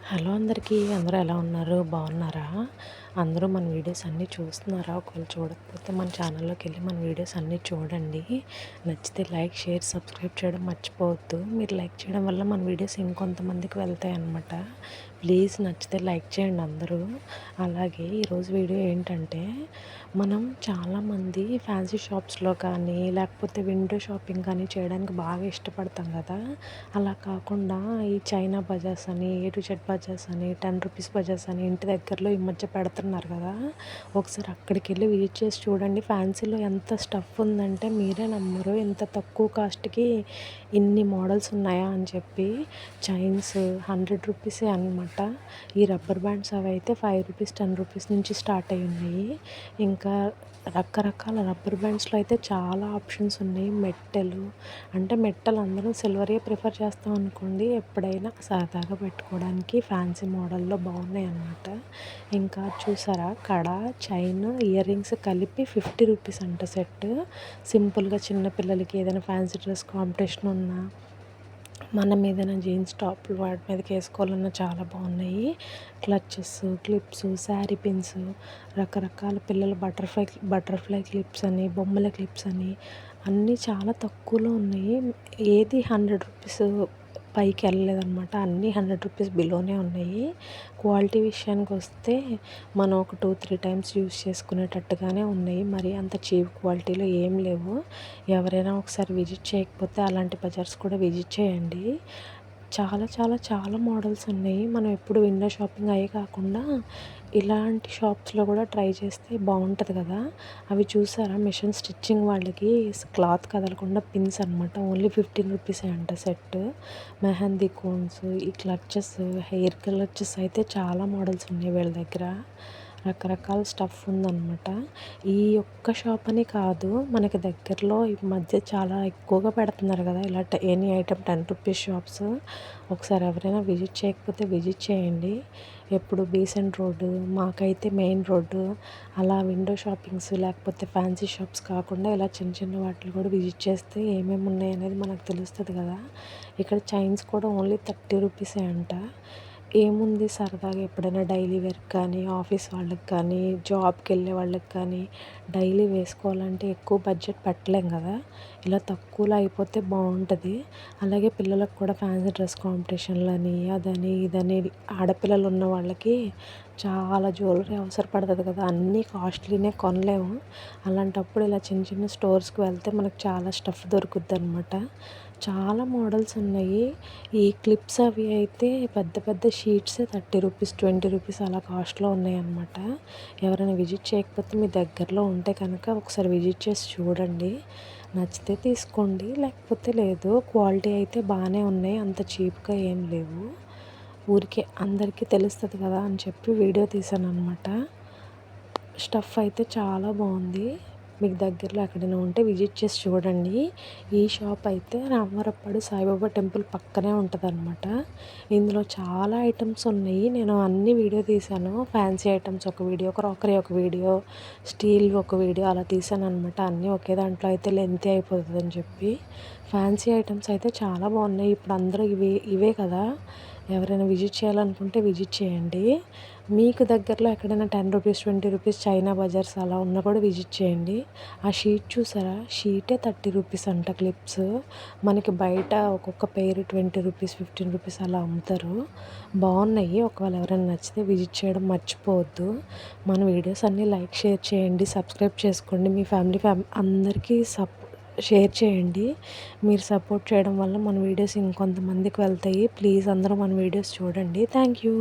Hello అందరికీ. అందరూ ఎలా ఉన్నారు? బాగున్నారా? అందరూ మన వీడియోస్ అన్నీ చూస్తున్నారా? ఒకవేళ చూడకపోతే మన ఛానల్లోకి వెళ్ళి మన వీడియోస్ అన్నీ చూడండి. నచ్చితే లైక్, షేర్, సబ్స్క్రైబ్ చేయడం మర్చిపోవద్దు. మీరు లైక్ చేయడం వల్ల మన వీడియోస్ ఇంకొంతమందికి వెళ్తాయి అన్నమాట. ప్లీజ్ నచ్చితే లైక్ చేయండి అందరూ. అలాగే ఈరోజు వీడియో ఏంటంటే, మనం చాలామంది ఫ్యాన్సీ షాప్స్లో కానీ లేకపోతే విండో షాపింగ్ కానీ చేయడానికి బాగా ఇష్టపడతాం కదా. అలా కాకుండా ఈ చైనా బజార్స్ అని, ఏ టు జెడ్ బజార్స్ అని, 10 రూపీస్ బజార్స్ అని ఇంటి దగ్గరలో ఈ మధ్య పెడుతున్నారు కదా. ఒకసారి అక్కడికి వెళ్ళి విజిట్ చేసి చూడండి. ఫ్యాన్సీలో ఎంత స్టఫ్ ఉందంటే మీరే నమ్మరు. ఇంత తక్కువ కాస్ట్కి ఇన్ని మోడల్స్ ఉన్నాయా అని చెప్పి. చైన్స్ 100 రూపీసే అనమాట. ఈ రబ్బర్ బ్యాండ్స్ అవి అయితే 5 రూపీస్, 10 రూపీస్ నుంచి స్టార్ట్ అయ్యి ఉన్నాయి. ఇంకా రకరకాల రబ్బర్ బ్యాండ్స్లో అయితే చాలా ఆప్షన్స్ ఉన్నాయి. మెట్టలు అందరం సిల్వరే ప్రిఫర్ చేస్తాం అనుకోండి. ఎప్పుడైనా సరదాగా పెట్టుకోవడానికి ఫ్యాన్సీ మోడల్లో బాగున్నాయి అన్నమాట. ఇంకా చూసారా, కడ, చైన్, ఇయర్ రింగ్స్ కలిపి 50 రూపీస్ అంట సెట్. సింపుల్గా చిన్నపిల్లలకి ఏదైనా ఫ్యాన్సీ డ్రెస్ కాంపిటీషన్ ఉన్నా, మనం ఏదైనా జీన్స్ టాప్లు వాటి మీదకి వేసుకోవాలన్నా చాలా బాగున్నాయి. క్లచెస్, క్లిప్స్, శారీ పిన్స్, రకరకాల పిల్లల బటర్ఫ్లై క్లిప్స్ అని, బొమ్మల క్లిప్స్ అని అన్నీ చాలా తక్కువలో ఉన్నాయి. ఏది 100 రూపీస్ పైకి వెళ్ళలేదన్నమాట. అన్నీ 100 రూపీస్ బిలోనే ఉన్నాయి. క్వాలిటీ విషయానికి వస్తే మనం ఒక 2-3 టైమ్స్ యూస్ చేసుకునేటట్టుగానే ఉన్నాయి. మరి అంత చీప్ క్వాలిటీలో ఏం లేవు. ఎవరైనా ఒకసారి విజిట్ చేయకపోతే అలాంటి బజార్స్ కూడా విజిట్ చేయండి. చాలా చాలా చాలా మోడల్స్ ఉన్నాయి. మనం ఎప్పుడు విండో షాపింగ్ అయ్యే కాకుండా ఇలాంటి షాప్స్లో కూడా ట్రై చేస్తే బాగుంటుంది కదా. అవి చూసారా, మిషన్ స్టిచ్చింగ్ వాళ్ళకి క్లాత్ కదలకుండా పిన్స్ అనమాట. ఓన్లీ 15 రూపీసే అంట సెట్. మెహందీ కోన్స్, ఈ క్లచెస్, హెయిర్ క్లచెస్ అయితే చాలా మోడల్స్ ఉన్నాయి వీళ్ళ దగ్గర. రకరకాల స్టఫ్ ఉందన్నమాట. ఈ ఒక్క షాప్ అని కాదు, మనకి దగ్గరలో ఈ మధ్య చాలా ఎక్కువగా పెడుతున్నారు కదా ఇలా ఎనీ ఐటమ్ 10 రూపీస్ షాప్స్. ఒకసారి ఎవరైనా విజిట్ చేయకపోతే విజిట్ చేయండి. ఎప్పుడు బీసెంట్ రోడ్డు, మాకైతే మెయిన్ రోడ్డు, అలా విండో షాపింగ్స్ లేకపోతే ఫ్యాన్సీ షాప్స్ కాకుండా ఇలా చిన్న చిన్న వాటిని కూడా విజిట్ చేస్తే ఏమేమి ఉన్నాయి అనేది మనకు తెలుస్తుంది కదా. ఇక్కడ చైన్స్ కూడా ఓన్లీ 30 రూపీసే అంట. ఏముంది, సరదాగా ఎప్పుడైనా డైలీ వేర్ కానీ, ఆఫీస్ వాళ్ళకి కానీ, జాబ్కి వెళ్ళే వాళ్ళకి కానీ డైలీ వేసుకోవాలంటే ఎక్కువ బడ్జెట్ పెట్టలేం కదా. ఇలా తక్కువలో అయిపోతే బాగుంటుంది. అలాగే పిల్లలకు కూడా ఫ్యాన్సీ డ్రెస్ కాంపిటీషన్లని, అదని ఇదని, ఆడపిల్లలు ఉన్న వాళ్ళకి చాలా జ్యువెలరీ అవసరపడుతుంది కదా. అన్నీ కాస్ట్లీనే కొనలేము. అలాంటప్పుడు ఇలా చిన్న చిన్న స్టోర్స్కి వెళ్తే మనకు చాలా స్టఫ్ దొరుకుద్ది అనమాట. చాలా మోడల్స్ ఉన్నాయి. ఈ క్లిప్స్ అవి అయితే పెద్ద పెద్ద షీట్సే 30 రూపీస్, 20 రూపీస్ అలా కాస్ట్లో ఉన్నాయన్నమాట. ఎవరైనా విజిట్ చేయకపోతే మీ దగ్గరలో ఉంటే కనుక ఒకసారి విజిట్ చేసి చూడండి. నచ్చితే తీసుకోండి, లేకపోతే లేదు. క్వాలిటీ అయితే బాగానే ఉన్నాయి, అంత చీప్గా ఏం లేవు. ఊరికే అందరికీ తెలుస్తుంది కదా అని చెప్పి వీడియో తీసాను అనమాట. స్టఫ్ అయితే చాలా బాగుంది. మీకు దగ్గరలో ఎక్కడైనా ఉంటే విజిట్ చేసి చూడండి. ఈ షాప్ అయితే రామవరప్పాడు సాయిబాబా టెంపుల్ పక్కనే ఉంటుందన్నమాట. ఇందులో చాలా ఐటమ్స్ ఉన్నాయి. నేను అన్ని వీడియో తీశాను. ఫ్యాన్సీ ఐటమ్స్ ఒక వీడియో, క్రాకరీ ఒక వీడియో, స్టీల్ ఒక వీడియో అలా తీశాను అనమాట. అన్నీ ఒకే దాంట్లో అయితే లెంతీ అయిపోతుందని చెప్పి. ఫ్యాన్సీ ఐటమ్స్ అయితే చాలా బాగున్నాయి. ఇప్పుడు అందరూ ఇవే కదా. ఎవరైనా విజిట్ చేయాలనుకుంటే విజిట్ చేయండి. మీకు దగ్గరలో ఎక్కడైనా 10 రూపీస్, 20 రూపీస్ చైనా బజార్స్ అలా ఉన్నా కూడా విజిట్ చేయండి. ఆ షీట్ చూసారా, షీటే 30 రూపీస్ అంట క్లిప్స్. మనకి బయట ఒక్కొక్క పెయిర్ 20 రూపీస్, 15 రూపీస్ అలా అమ్ముతారు. బాగున్నాయి. ఒకవేళ ఎవరైనా నచ్చితే విజిట్ చేయడం మర్చిపోవద్దు. మన వీడియోస్ అన్నీ లైక్, షేర్ చేయండి, సబ్స్క్రైబ్ చేసుకోండి. మీ ఫ్యామిలీ అందరికీ షేర్ చేయండి. మీరు సపోర్ట్ చేయడం వల్ల మన వీడియోస్ ఇంకొంతమందికి వెళ్తాయి. ప్లీజ్ అందరూ మన వీడియోస్ చూడండి. Thank you.